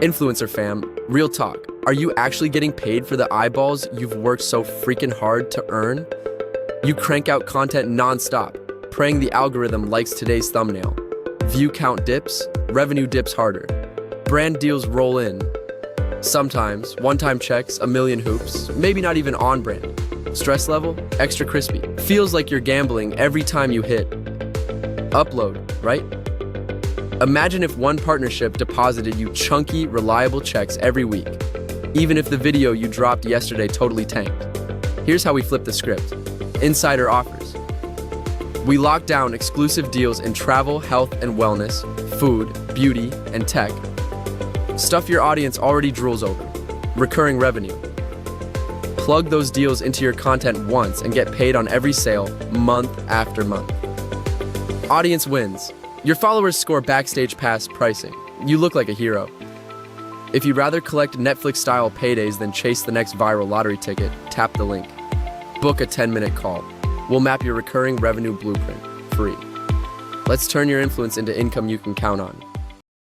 Influencer fam, real talk. Are you actually getting paid for the eyeballs you've worked so freaking hard to earn? You crank out content non-stop, praying the algorithm likes today's thumbnail. View count dips, revenue dips harder. Brand deals roll in. Sometimes, one-time checks, a million hoops, maybe not even on brand. Stress level, extra crispy. Feels like you're gambling every time you hit upload, right? Imagine if one partnership deposited you chunky, reliable checks every week, even if the video you dropped yesterday totally tanked. Here's how we flip the script. Insider offers. We lock down exclusive deals in travel, health and wellness, food, beauty, and tech. Stuff your audience already drools over. Recurring revenue. Plug those deals into your content once and get paid on every sale, month after month. Audience wins. Your followers score backstage pass pricing. You look like a hero. If you'd rather collect Netflix-style paydays than chase the next viral lottery ticket, tap the link. Book a 10-minute call. We'll map your recurring revenue blueprint, free. Let's turn your influence into income you can count on.